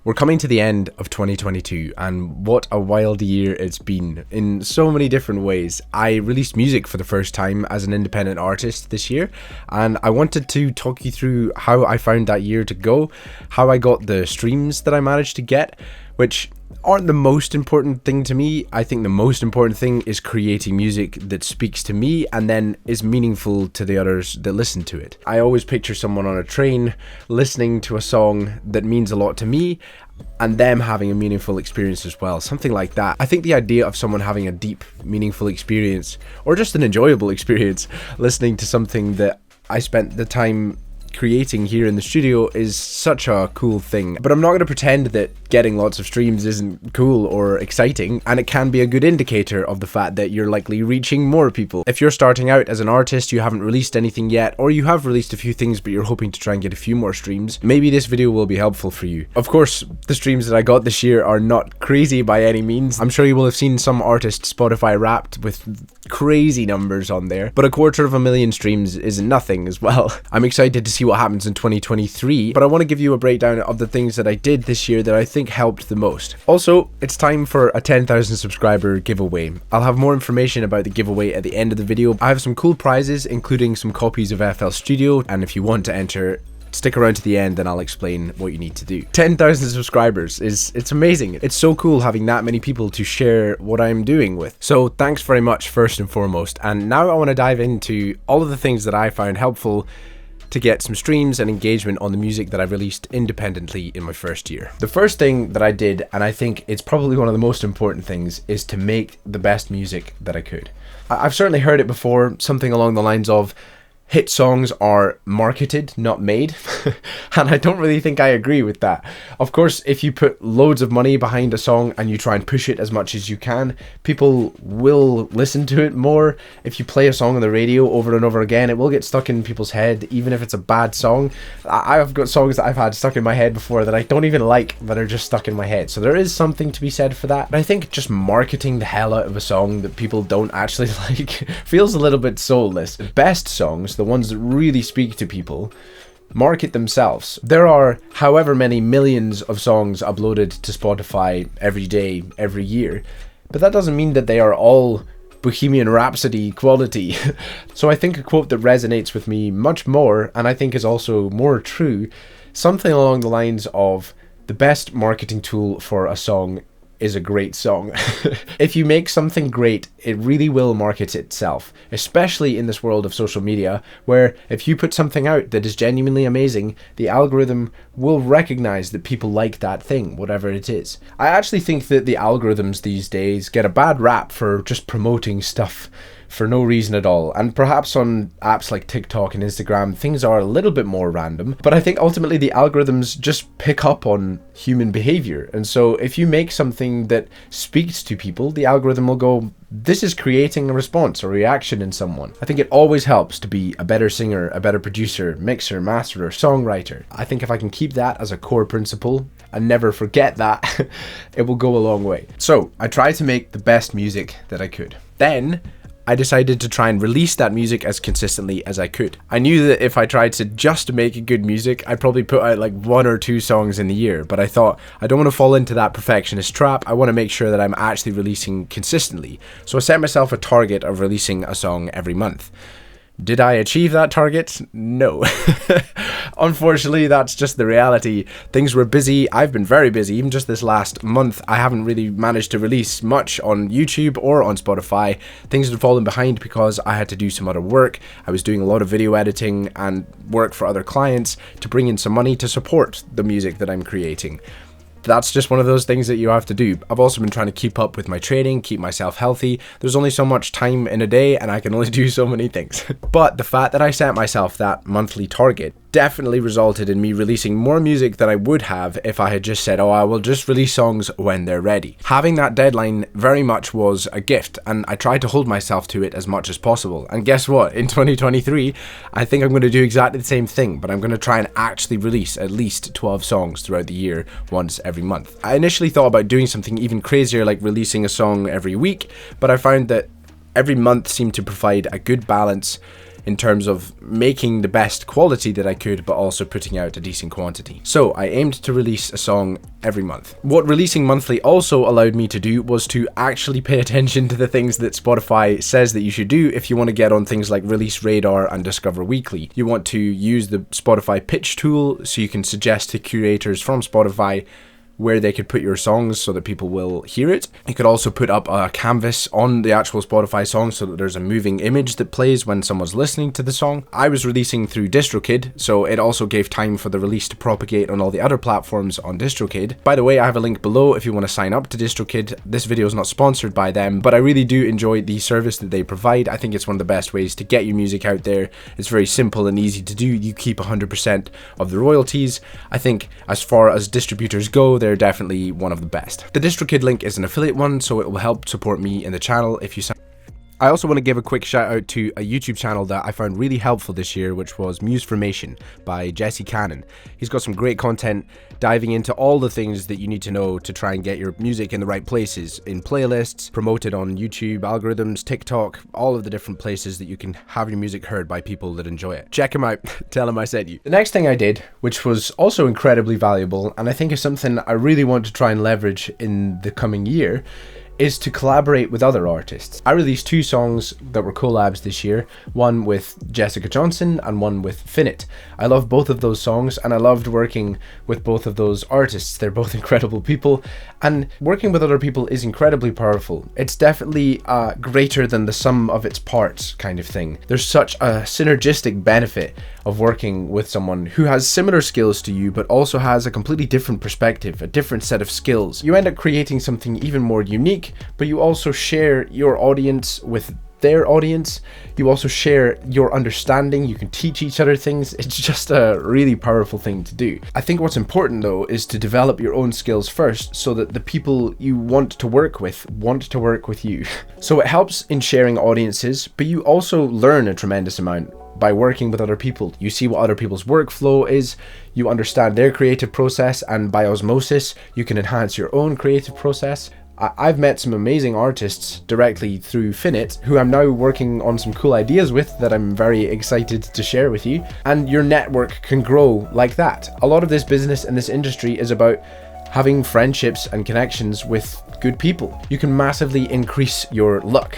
We're coming to the end of 2022, and what a wild year it's been in so many different ways. I released music for the first time as an independent artist this year, and I wanted to talk you through how I found that year to go, how I got the streams that I managed to get, which aren't the most important thing to me. I think the most important thing is creating music that speaks to me and then is meaningful to the others that listen to it. I always picture someone on a train listening to a song that means a lot to me and them having a meaningful experience as well, something like that. I think the idea of someone having a deep, meaningful experience, or just an enjoyable experience listening to something that I spent the time creating here in the studio is such a cool thing. But I'm not going to pretend that getting lots of streams isn't cool or exciting, and it can be a good indicator of the fact that you're likely reaching more people. If you're starting out as an artist, you haven't released anything yet, or you have released a few things but you're hoping to try and get a few more streams, maybe this video will be helpful for you. Of course, the streams that I got this year are not crazy by any means. I'm sure you will have seen some artists Spotify Wrapped with crazy numbers on there, but 250,000 streams isn't nothing as well. I'm excited to see what happens in 2023, but I want to give you a breakdown of the things that I did this year that I think helped the most. Also, it's time for a 10,000 subscriber giveaway. I'll have more information about the giveaway at the end of the video. I have some cool prizes, including some copies of FL Studio, and if you want to enter, stick around to the end and I'll explain what you need to do. 10,000 subscribers it's amazing. It's so cool having that many people to share what I'm doing with. So thanks very much first and foremost. And now I want to dive into all of the things that I found helpful to get some streams and engagement on the music that I released independently in my first year. The first thing that I did, and I think it's probably one of the most important things, is to make the best music that I could. I've certainly heard it before, something along the lines of, hit songs are marketed, not made. And I don't really think I agree with that. Of course, if you put loads of money behind a song and you try and push it as much as you can, people will listen to it more. If you play a song on the radio over and over again, it will get stuck in people's head, even if it's a bad song. I've got songs that I've had stuck in my head before that I don't even like, that are just stuck in my head. So there is something to be said for that. But I think just marketing the hell out of a song that people don't actually like feels a little bit soulless. The best songs, the ones that really speak to people, market themselves. There are however many millions of songs uploaded to Spotify every day, every year, but that doesn't mean that they are all Bohemian Rhapsody quality. So I think a quote that resonates with me much more, and I think is also more true, something along the lines of, the best marketing tool for a song is a great song. If you make something great, it really will market itself, especially in this world of social media, where if you put something out that is genuinely amazing, the algorithm will recognize that people like that thing, whatever it is. I actually think that the algorithms these days get a bad rap for just promoting stuff for no reason at all, and perhaps on apps like TikTok and Instagram things are a little bit more random, but I think ultimately the algorithms just pick up on human behavior, and so if you make something that speaks to people, the algorithm will go, this is creating a response or reaction in someone. I think it always helps to be a better singer, a better producer, mixer, masterer, songwriter. I think if I can keep that as a core principle and never forget that, it will go a long way. So I tried to make the best music that I could. Then I decided to try and release that music as consistently as I could. I knew that if I tried to just make good music, I'd probably put out like 1 or 2 songs in the year, but I thought I don't want to fall into that perfectionist trap. I want to make sure that I'm actually releasing consistently. So I set myself a target of releasing a song every month. Did I achieve that target? No. Unfortunately, that's just the reality. Things were busy. I've been very busy. Even just this last month, I haven't really managed to release much on YouTube or on Spotify. Things had fallen behind because I had to do some other work. I was doing a lot of video editing and work for other clients to bring in some money to support the music that I'm creating. That's just one of those things that you have to do. I've also been trying to keep up with my training, keep myself healthy. There's only so much time in a day and I can only do so many things. But the fact that I set myself that monthly target definitely resulted in me releasing more music than I would have if I had just said, oh, I will just release songs when they're ready. Having that deadline very much was a gift, and I tried to hold myself to it as much as possible. And guess what? In 2023, I think I'm going to do exactly the same thing, but I'm going to try and actually release at least 12 songs throughout the year, once every month. I initially thought about doing something even crazier, like releasing a song every week, but I found that every month seemed to provide a good balance in terms of making the best quality that I could, but also putting out a decent quantity. So I aimed to release a song every month. What releasing monthly also allowed me to do was to actually pay attention to the things that Spotify says that you should do if you want to get on things like Release Radar and Discover Weekly. You want to use the Spotify pitch tool so you can suggest to curators from Spotify where they could put your songs so that people will hear it. You could also put up a canvas on the actual Spotify song so that there's a moving image that plays when someone's listening to the song. I was releasing through DistroKid, so it also gave time for the release to propagate on all the other platforms on DistroKid. By the way, I have a link below if you want to sign up to DistroKid. This video is not sponsored by them, but I really do enjoy the service that they provide. I think it's one of the best ways to get your music out there. It's very simple and easy to do. You keep 100% of the royalties. I think as far as distributors go, they're definitely one of the best. The DistroKid link is an affiliate one, so it will help support me in the channel if you sign. I also want to give a quick shout out to a YouTube channel that I found really helpful this year, which was Musformation by Jesse Cannon. He's got some great content diving into all the things that you need to know to try and get your music in the right places, in playlists, promoted on YouTube, algorithms, TikTok, all of the different places that you can have your music heard by people that enjoy it. Check him out, tell him I sent you. The next thing I did, which was also incredibly valuable, and I think is something I really want to try and leverage in the coming year, is to collaborate with other artists. I released 2 songs that were collabs this year, one with Jessica Johnson and one with Finit. I love both of those songs and I loved working with both of those artists. They're both incredible people, and working with other people is incredibly powerful. It's definitely greater than the sum of its parts kind of thing. There's such a synergistic benefit of working with someone who has similar skills to you but also has a completely different perspective, a different set of skills. You end up creating something even more unique, but you also share your audience with their audience. You also share your understanding. You can teach each other things. It's just a really powerful thing to do. I think what's important though is to develop your own skills first so that the people you want to work with you. So it helps in sharing audiences, but you also learn a tremendous amount by working with other people. You see what other people's workflow is, you understand their creative process, and by osmosis, you can enhance your own creative process. I've met some amazing artists directly through Finit who I'm now working on some cool ideas with that I'm very excited to share with you, and your network can grow like that. A lot of this business and this industry is about having friendships and connections with good people. You can massively increase your luck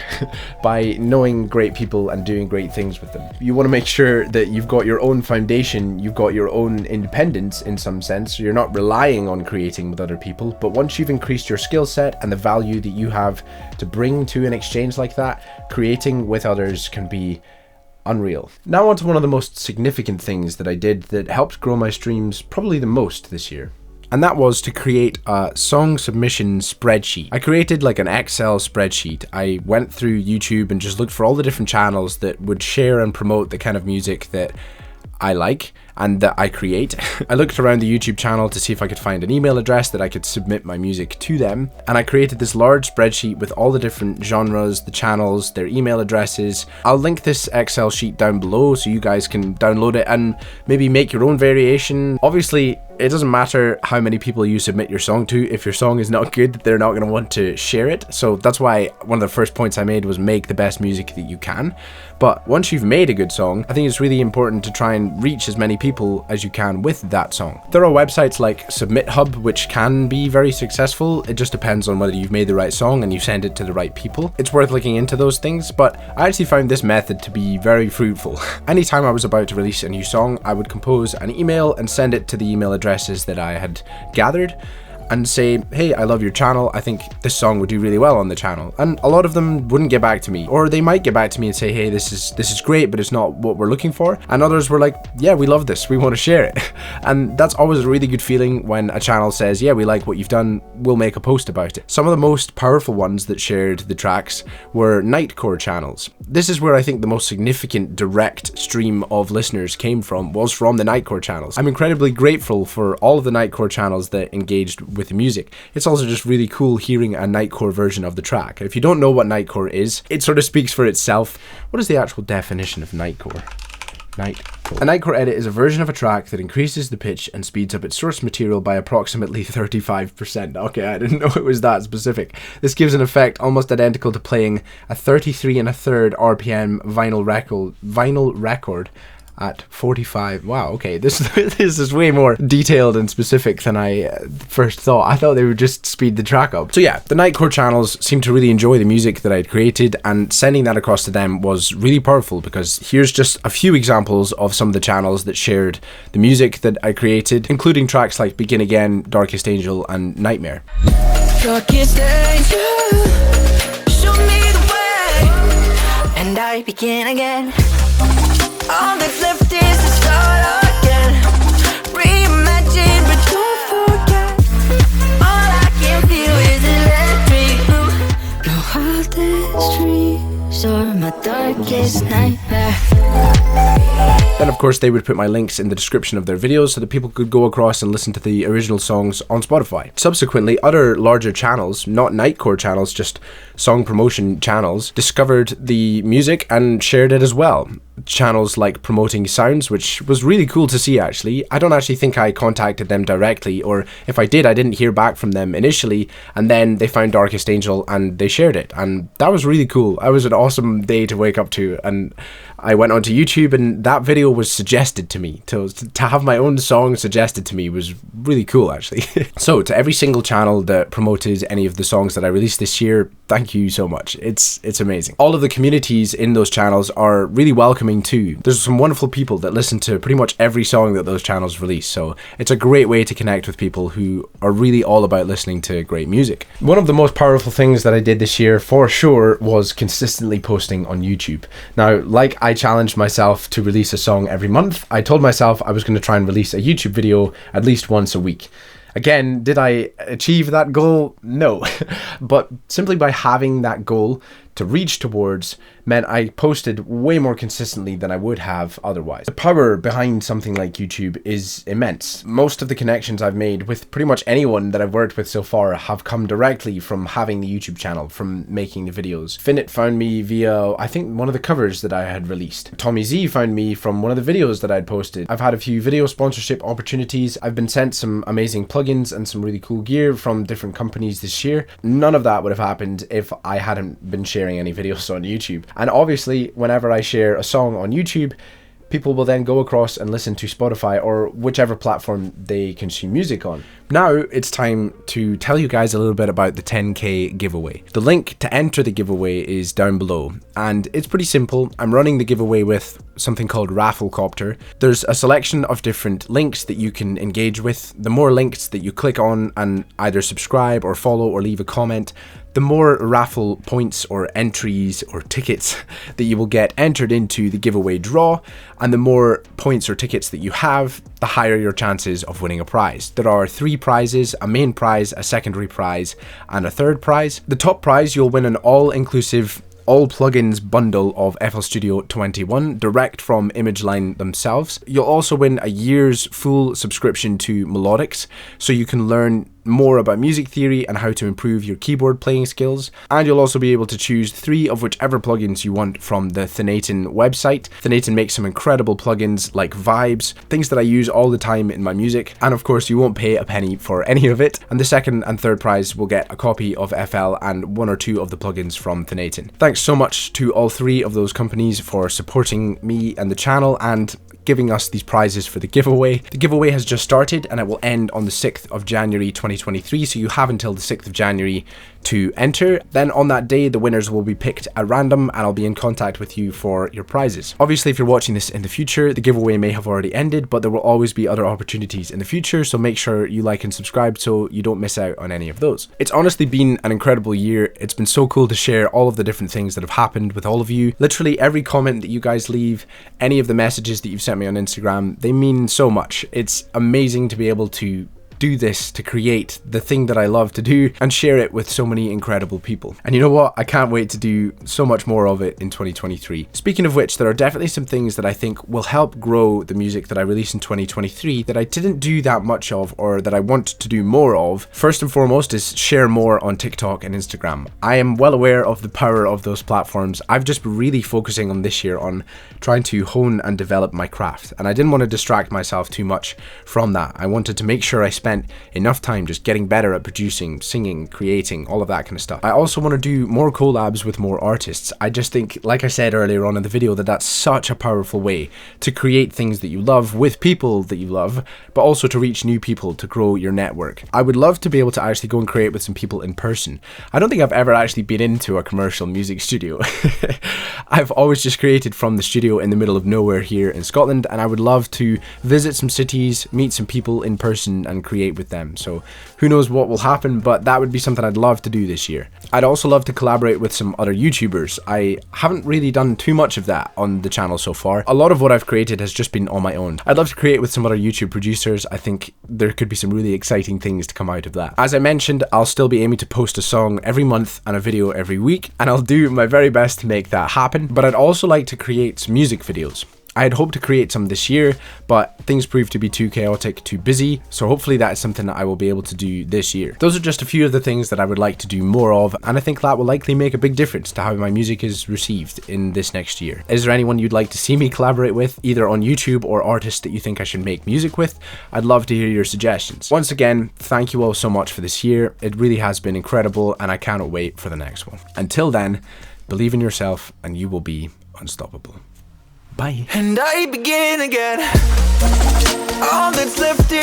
by knowing great people and doing great things with them. You want to make sure that you've got your own foundation, you've got your own independence in some sense, so you're not relying on creating with other people. But once you've increased your skill set and the value that you have to bring to an exchange like that, creating with others can be unreal. Now on to one of the most significant things that I did that helped grow my streams probably the most this year. And that was to create a song submission spreadsheet. I created like an Excel spreadsheet. I went through YouTube and just looked for all the different channels that would share and promote the kind of music that I like and that I create. I looked around the YouTube channel to see if I could find an email address that I could submit my music to them, and I created this large spreadsheet with all the different genres, the channels, their email addresses. I'll link this Excel sheet down below so you guys can download it and maybe make your own variation. Obviously, it doesn't matter how many people you submit your song to. If your song is not good, they're not going to want to share it. So that's why one of the first points I made was make the best music that you can. But once you've made a good song, I think it's really important to try and reach as many people as you can with that song. There are websites like Submit Hub, which can be very successful. It just depends on whether you've made the right song and you send it to the right people. It's worth looking into those things, but I actually found this method to be very fruitful. Anytime I was about to release a new song, I would compose an email and send it to the email addresses that I had gathered and say, hey, I love your channel, I think this song would do really well on the channel. And a lot of them wouldn't get back to me, or they might get back to me and say, hey, this is great, but it's not what we're looking for. And others were like, yeah, we love this, we want to share it. And that's always a really good feeling when a channel says, yeah, we like what you've done, we'll make a post about it. Some of the most powerful ones that shared the tracks were Nightcore channels. This is where I think the most significant direct stream of listeners came from, was from the Nightcore channels. I'm incredibly grateful for all of the Nightcore channels that engaged with the music. It's also just really cool hearing a Nightcore version of the track. If you don't know what Nightcore is, it sort of speaks for itself. What is the actual definition of Nightcore? A nightcore edit is a version of a track that increases the pitch and speeds up its source material by approximately 35%. Okay, I didn't know it was that specific. This gives an effect almost identical to playing a 33 1/3 RPM vinyl record at 45. Wow, okay, this is way more detailed and specific than I first thought. I thought they would just speed the track up. So yeah, the nightcore channels seem to really enjoy the music that I'd created, and sending that across to them was really powerful, because here's just a few examples of some of the channels that shared the music that I created, including tracks like Begin Again, Darkest Angel, and Nightmare. Darkest angel, show me the way, and I begin again. All that's left is to start again. Reimagine, but don't forget. All I can feel is electric blue. The wildest dreams are my darkest nightmare. Then of course they would put my links in the description of their videos so that people could go across and listen to the original songs on Spotify. Subsequently, other larger channels, not nightcore channels, just song promotion channels, discovered the music and shared it as well. Channels like Promoting Sounds, which was really cool to see actually. I don't actually think I contacted them directly, or if I did, I didn't hear back from them initially, and then they found Darkest Angel and they shared it, and that was really cool. It was an awesome day to wake up to, and I went onto YouTube and that video was suggested to me. To have my own song suggested to me was really cool actually. So to every single channel that promoted any of the songs that I released this year, thank you so much. It's amazing. All of the communities in those channels are really welcoming too. There's some wonderful people that listen to pretty much every song that those channels release, so it's a great way to connect with people who are really all about listening to great music. One of the most powerful things that I did this year for sure was consistently posting on YouTube. Now, like I challenged myself to release a song every month, I told myself I was going to try and release a YouTube video at least once a week. Again, did I achieve that goal? No. But simply by having that goal to reach towards meant I posted way more consistently than I would have otherwise. The power behind something like YouTube is immense. Most of the connections I've made with pretty much anyone that I've worked with so far have come directly from having the YouTube channel, from making the videos. Finit found me via, I think, one of the covers that I had released. Tommy Z found me from one of the videos that I'd posted. I've had a few video sponsorship opportunities. I've been sent some amazing plugins and some really cool gear from different companies this year. None of that would have happened if I hadn't been sharing any videos on YouTube. And obviously, whenever I share a song on YouTube, people will then go across and listen to Spotify or whichever platform they consume music on. Now it's time to tell you guys a little bit about the 10K giveaway. The link to enter the giveaway is down below, and it's pretty simple. I'm running the giveaway with something called Rafflecopter. There's a selection of different links that you can engage with. The more links that you click on and either subscribe or follow or leave a comment, the more raffle points or entries or tickets that you will get entered into the giveaway draw, and the more points or tickets that you have, the higher your chances of winning a prize. There are 3 prizes, a main prize, a secondary prize, and a third prize. The top prize, you'll win an all-inclusive all plugins bundle of FL Studio 21 direct from ImageLine themselves. You'll also win a year's full subscription to Melodics, so you can learn more about music theory and how to improve your keyboard playing skills, and you'll also be able to choose 3 of whichever plugins you want from the Thenatan website. Thenatan makes some incredible plugins like Vibes, things that I use all the time in my music, and of course you won't pay a penny for any of it. And the second and third prize will get a copy of FL and 1 or 2 of the plugins from Thenatan. Thanks so much to all 3 of those companies for supporting me and the channel and giving us these prizes for the giveaway. The giveaway has just started and it will end on the 6th of January 2023, so you have until the 6th of January to enter. Then on that day, the winners will be picked at random and I'll be in contact with you for your prizes. Obviously, if you're watching this in the future, the giveaway may have already ended, but there will always be other opportunities in the future, so make sure you like and subscribe so you don't miss out on any of those. It's honestly been an incredible year. It's been so cool to share all of the different things that have happened with all of you. Literally every comment that you guys leave, any of the messages that you've sent me on Instagram, they mean so much. It's amazing to be able to do this, to create the thing that I love to do and share it with so many incredible people. And you know what? I can't wait to do so much more of it in 2023. Speaking of which, there are definitely some things that I think will help grow the music that I release in 2023 that I didn't do that much of, or that I want to do more of. First and foremost is share more on TikTok and Instagram. I am well aware of the power of those platforms. I've just been really focusing on this year on trying to hone and develop my craft, and I didn't want to distract myself too much from that. I wanted to make sure I spent enough time just getting better at producing, singing, creating, all of that kind of stuff. I also want to do more collabs with more artists. I just think, like I said earlier on in the video, that that's such a powerful way to create things that you love with people that you love, but also to reach new people, to grow your network. I would love to be able to actually go and create with some people in person. I don't think I've ever actually been into a commercial music studio. I've always just created from the studio in the middle of nowhere here in Scotland, and I would love to visit some cities, meet some people in person and create with them. So who knows what will happen, but that would be something I'd love to do this year. I'd also love to collaborate with some other YouTubers. I haven't really done too much of that on the channel so far. A lot of what I've created has just been on my own. I'd love to create with some other YouTube producers. I think there could be some really exciting things to come out of that. As I mentioned, I'll still be aiming to post a song every month and a video every week, and I'll do my very best to make that happen. But I'd also like to create some music videos. I had hoped to create some this year, but things proved to be too chaotic, too busy, so hopefully that is something that I will be able to do this year. Those are just a few of the things that I would like to do more of, and I think that will likely make a big difference to how my music is received in this next year. Is there anyone you'd like to see me collaborate with, either on YouTube or artists that you think I should make music with? I'd love to hear your suggestions. Once again, thank you all so much for this year. It really has been incredible, and I cannot wait for the next one. Until then, believe in yourself and you will be unstoppable. Bye. And I begin again. All that's left is